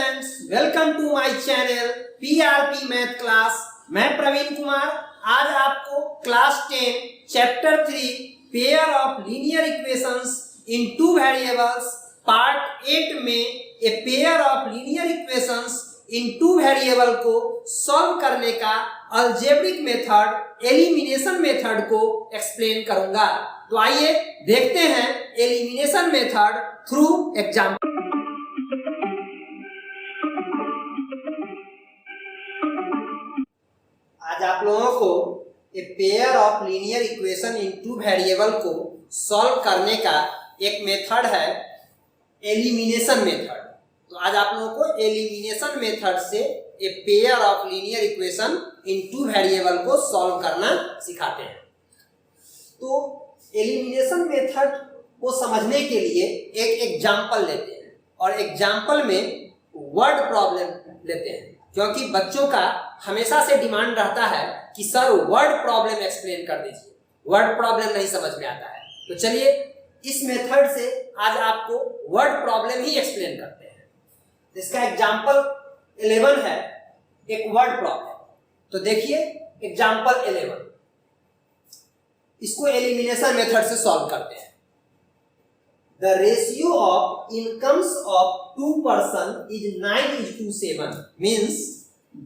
Students, welcome to my channel PRP math class. मैं प्रवीण कुमार आज आपको class 10 chapter 3 pair of linear equations in two variables part 8 में a pair of linear equations in two variable को solve करने का algebraic method, elimination method को explain करूंगा। तो आइए देखते हैं एलिमिनेशन मेथड थ्रू एग्जाम्पल। आज आप लोगों को ए pair of linear equation in two variable को सॉल्व करने का एक मेथड है एलिमिनेशन मेथड। तो आज आप लोगों को एलिमिनेशन मेथड से ए pair of linear equation in two variable को सॉल्व करना सिखाते हैं। तो एलिमिनेशन मेथड को समझने के लिए एक एग्जाम्पल लेते हैं और एग्जाम्पल में वर्ड प्रॉब्लम लेते हैं, क्योंकि बच्चों का हमेशा से डिमांड रहता है कि सर वर्ड प्रॉब्लम एक्सप्लेन कर दीजिए, वर्ड प्रॉब्लम नहीं समझ में आता है। तो चलिए इस मेथड से आज आपको वर्ड प्रॉब्लम ही एक्सप्लेन करते हैं। इसका एग्जाम्पल 11 है, एक वर्ड प्रॉब्लम। तो देखिए एग्जाम्पल 11, इसको एलिमिनेशन मेथड से सॉल्व करते हैं। The ratio of incomes of two person is 9:7 means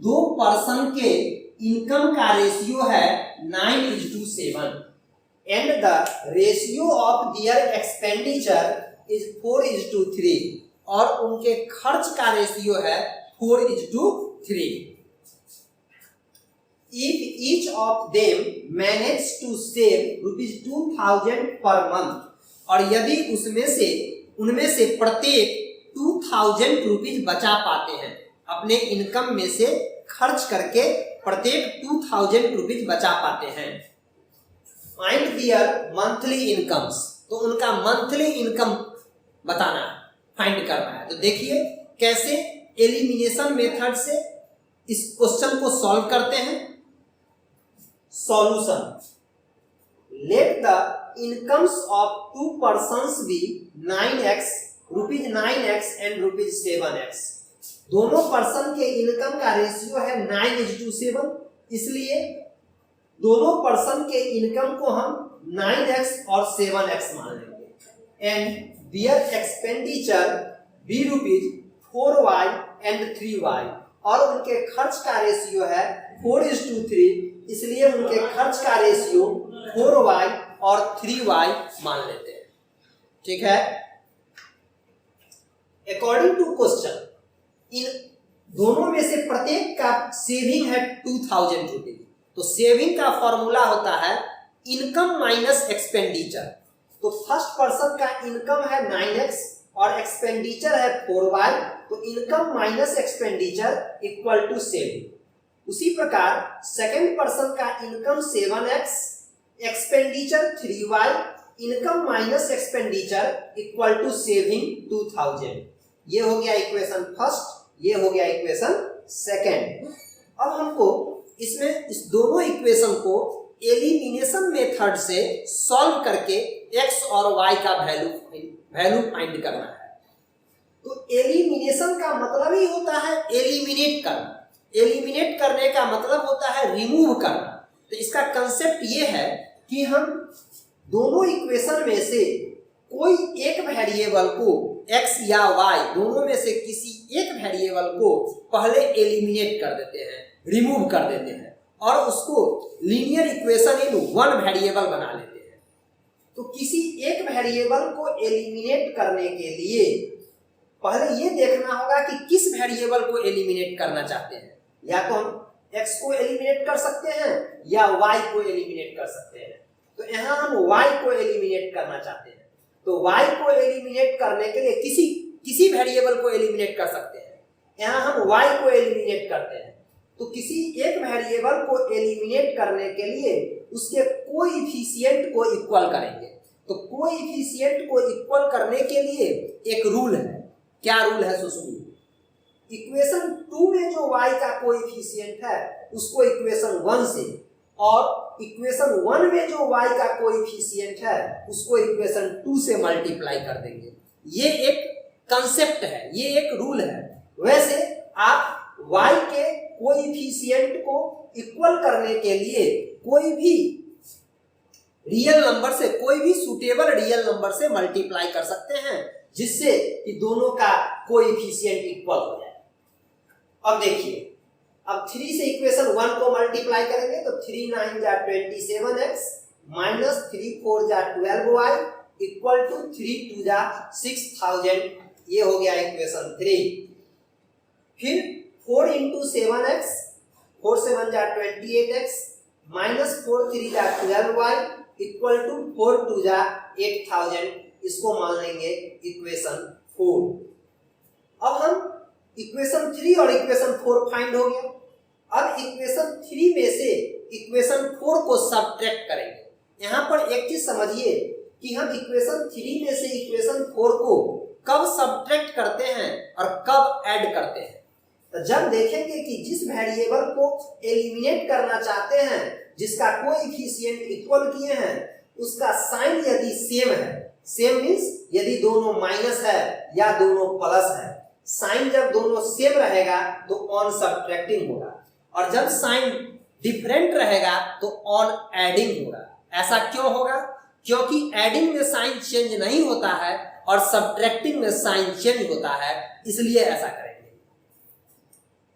दो पर्सन के इनकम का रेशियो है 9:7 and the ratio of their expenditure is 4:3 और उनके खर्च का रेशियो है 4:3। If each of them manage to save ₹2000 per month और यदि उनमें से प्रत्येक 2000 रुपीज बचा पाते हैं, अपने इनकम में से खर्च करके प्रत्येक 2000 रुपीज बचा पाते हैं। फाइंड देयर मंथली इनकम्स, तो उनका मंथली इनकम बताना है, फाइंड करना है। तो देखिए कैसे एलिमिनेशन मेथड से इस क्वेश्चन को सॉल्व करते हैं। Solution, let the incomes of two persons be 9x, ₹9x and ₹7x। दोनों पर्सन के इनकम का रेशियो है 9:7, इसलिए दोनों पर्सन के इनकम को हम 9x और 7x मान लेंगे। And there expenditure be ₹4y and 3y और उनके खर्च का रेशियो है 4:3, इसलिए उनके खर्च का रेशियो 4y और 3y मान लेते हैं। ठीक है। अकॉर्डिंग टू क्वेश्चन, इन दोनों में से प्रत्येक का सेविंग है 2000 रुपीज। तो सेविंग का फॉर्मूला होता है इनकम माइनस एक्सपेंडिचर। तो फर्स्ट पर्सन का इनकम है 9x और एक्सपेंडिचर है 4y, तो income minus expenditure equal to saving. उसी प्रकार सेकेंड पर्सन का income 7x, expenditure 3y, income minus expenditure equal to saving 2000। ये हो गया इक्वेशन फर्स्ट, ये हो गया इक्वेशन सेकेंड। अब हमको इसमें इस दोनों इक्वेशन को एलिमिनेशन मेथड से सॉल्व करके x और y का वैल्यू फाइंड करना है। तो एलिमिनेशन का मतलब ही होता है एलिमिनेट करना। एलिमिनेट करने का मतलब होता है रिमूव करना। तो इसका कंसेप्ट ये है कि हम दोनों इक्वेशन में से कोई एक वेरिएबल को x या y दोनों में से किसी एक वेरिएबल को पहले एलिमिनेट कर देते हैं, रिमूव कर देते हैं और उसको linear equation in one variable बना लेते हैं। तो किसी एक वेरिएबल को एलिमिनेट करने के लिए पहले ये देखना होगा कि किस वेरिएबल को एलिमिनेट करना चाहते हैं। या तो हम x को एलिमिनेट कर सकते हैं या y को एलिमिनेट कर सकते हैं। तो यहाँ हम y को एलिमिनेट करना चाहते हैं, तो y को एलिमिनेट करने के लिए किसी वेरिएबल को एलिमिनेट कर सकते हैं। यहाँ हम y को एलिमिनेट करते हैं, तो किसी एक वेरिएबल को एलिमिनेट करने के लिए उसके कोएफिशिएंट को इक्वल करेंगे। तो कोएफिशिएंट को इक्वल करने के लिए एक रूल है। क्या रूल है? सुनिए, इक्वेशन 2 में जो y का कोएफिशिएंट है उसको इक्वेशन 1 से, और इक्वेशन 1 में जो y का कोएफिशिएंट है उसको इक्वेशन 2 से मल्टीप्लाई कर देंगे। ये एक कंसेप्ट है, ये एक रूल है। वैसे आप y के कोएफिशिएंट को इक्वल करने के लिए कोई भी रियल नंबर से, कोई भी सुटेबल रियल नंबर से मल्टीप्लाई कर सकते हैं, जिससे कि दोनों का कोएफिशिएंट इक्वल हो जाए। अब देखिए, अब 3 से इक्वेशन 1 को मल्टीप्लाई करेंगे तो 3 9 जा 27x माइनस 3 4 जा 12y इक्वल टू 3 2 जा 6000, ये हो गया इक्वेशन 3। फिर 4 इंटू 7x, 4 7 जा 28x माइनस 4 3 जा 12y इक्वल टू 4 2 जा 8000, इसको मान लेंगे इक्वेशन 4। अब हम इक्वेशन 3 और इक्वेशन 4 फाइंड हो गया। अब इक्वेशन 3 में से इक्वेशन 4 को सब्ट्रैक्ट करेंगे। यहाँ पर एक चीज समझिए कि हम इक्वेशन 3 में से इक्वेशन 4 को कब सब्ट्रैक्ट करते हैं और कब ऐड करते हैं। तो जब देखेंगे कि जिस वेरिएबल को एलिमिनेट करना चाहते हैं, जिसका कोएफिशिएंट इक्वल किए हैं, उसका साइन यदि सेम है, सेम मींस यदि दोनों माइनस है या दोनों प्लस है, साइन जब दोनों सेम रहेगा तो ऑन सब्ट्रैक्टिंग होगा, और जब साइन डिफरेंट रहेगा तो ऑन एडिंग होगा। ऐसा क्यों होगा? क्योंकि एडिंग में साइन चेंज नहीं होता है और सब्ट्रैक्टिंग में साइन चेंज होता है, इसलिए ऐसा करेंगे।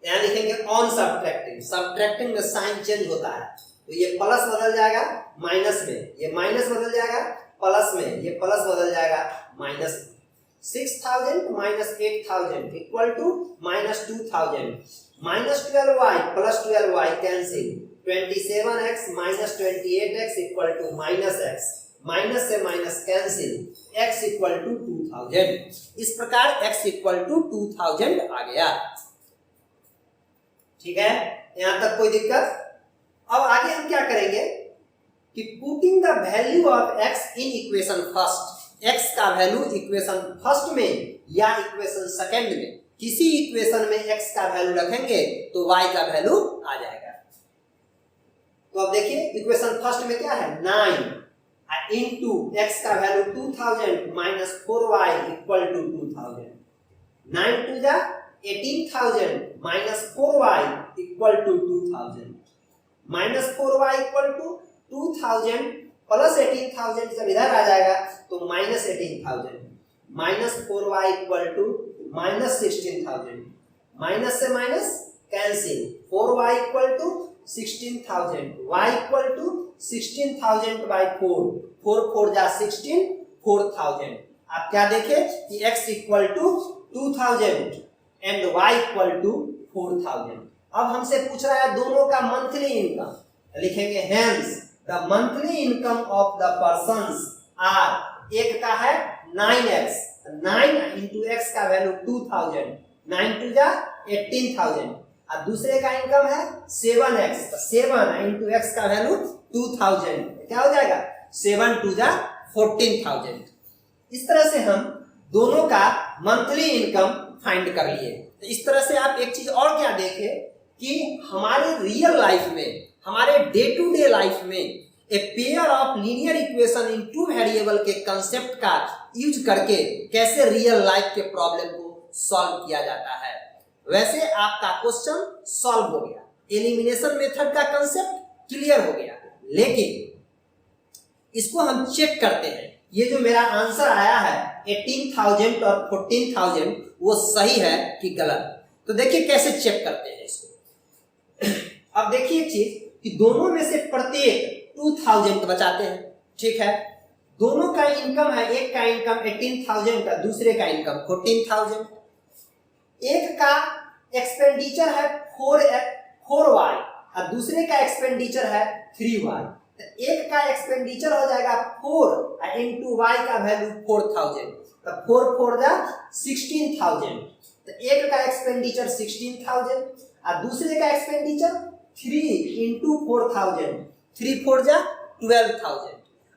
यहाँ लिखेंगे ऑन सब्ट्रैक्टिंग, सब्ट्रैक्टिंग में साइन चेंज होता है, तो ये प्लस बदल जाएगा माइनस में, ये माइनस बदल जाएगा प्लस में, ये प्लस बदल जाएगा माइनस में। 6000 minus 8000 equal to minus 2000, minus 12y plus 12y cancel, 27x minus 28x equal to minus x, minus से minus cancel, x equal to 2000। इस प्रकार x इक्वल टू 2000 आ गया। ठीक है, यहां तक कोई दिक्कत? अब आगे हम क्या करेंगे कि putting the value of x in equation first, x का वैल्यू इक्वेशन फर्स्ट में या इक्वेशन सेकंड में, किसी इक्वेशन में x का वैल्यू रखेंगे तो y का वैल्यू आ जाएगा। तो अब देखिए इक्वेशन फर्स्ट में क्या है, 9 इंटू x का value 2000 minus 4y equal to 2000, 9 2 जा 18000 minus 4y equal to 2000, minus 4y equal to 2000 plus 18000 जब इधर आ जाएगा तो minus 18000, minus 4y equal to minus 16000, minus से minus cancel, 4y equal to 16000, y equal to 16000 by 4, 4 4 जा 16, 4000। आप क्या देखें कि x equal to 2000 and y equal to 4000। अब हमसे पूछ रहा है दोनों का मंथली इनकम, लिखेंगे hence the monthly income of the persons are, एक का है 9x, 9 इंटू x का वैल्यू 2000, 9 2 जा 18000, और दूसरे का इनकम है 7x, 7 इंटू x का वैल्यू 2000, क्या हो जाएगा 7 2 जा 14000। इस तरह से हम दोनों का मंथली इनकम फाइंड कर लिए। तो इस तरह से आप एक चीज और क्या देखें कि हमारे रियल लाइफ में, हमारे डे टू डे लाइफ में a pair of linear equation in two variable के कंसेप्ट का यूज करके कैसे रियल लाइफ के प्रॉब्लम को सॉल्व किया जाता है। वैसे आपका क्वेश्चन सॉल्व हो गया, एलिमिनेशन मेथड का कंसेप्ट क्लियर हो गया, लेकिन इसको हम चेक करते हैं, ये जो मेरा आंसर आया है 18000 और 14000 वो सही है कि गलत। तो देखिए कैसे चेक करते हैं इसको। अब देखिए एक चीज कि दोनों में से प्रत्येक 2000 बचाते हैं, ठीक है, दोनों का इनकम है, एक का इनकम 18000 का, दूसरे का इनकम 14000, एक का एक्सपेंडिचर है 4y और दूसरे का एक्सपेंडिचर है 3y। एक का एक्सपेंडिचर हो जाएगा 4 इंटू y का वैल्यू 4000, तो 4 4 जा 16000, तो एक का एक्सपेंडिचर 16000 और दूसरे का एक्सपेंडिचर 3 इंटू 4000, 3 4 जा 12000।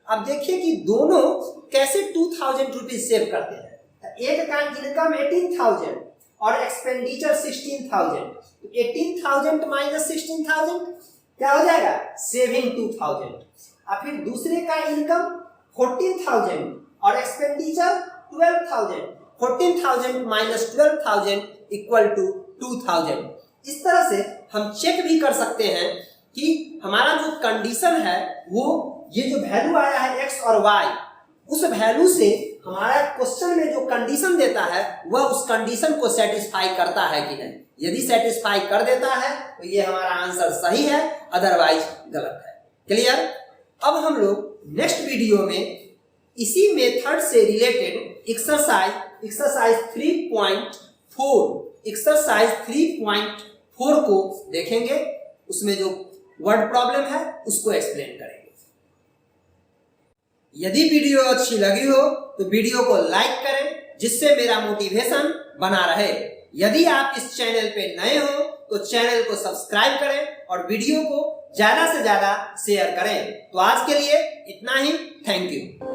अब देखिए कि दोनों कैसे 2000 रुपीज सेव करते हैं। तो एक का इनकम 18000 और एक्सपेंडिचर 16000, तो 18000 माइनस 16000 क्या हो जाएगा, सेविंग 2000। और फिर दूसरे का इनकम 14000 और एक्सपेंडिचर 12000, 14000 माइनस 12000 इक्वल टू 2000। इस तरह से हम चेक भी कर सकते हैं कि हमारा जो कंडीशन है वो ये जो वैल्यू आया है x और y, उस वैल्यू से हमारा क्वेश्चन में जो कंडीशन देता है वह उस कंडीशन को सेटिस्फाई करता है कि नहीं। यदि सेटिस्फाई कर देता है तो ये हमारा आंसर सही है, अदरवाइज गलत है। क्लियर? अब हम लोग नेक्स्ट वीडियो में इसी मेथड से रिलेटेड एक्सरसाइज 3.4 को देखेंगे। उसमें जो वर्ड प्रॉब्लम है उसको एक्सप्लेन करेंगे। यदि वीडियो अच्छी लगी हो तो वीडियो को लाइक करें, जिससे मेरा मोटिवेशन बना रहे। यदि आप इस चैनल पे नए हो तो चैनल को सब्सक्राइब करें और वीडियो को ज्यादा से ज्यादा शेयर करें। तो आज के लिए इतना ही। Thank you.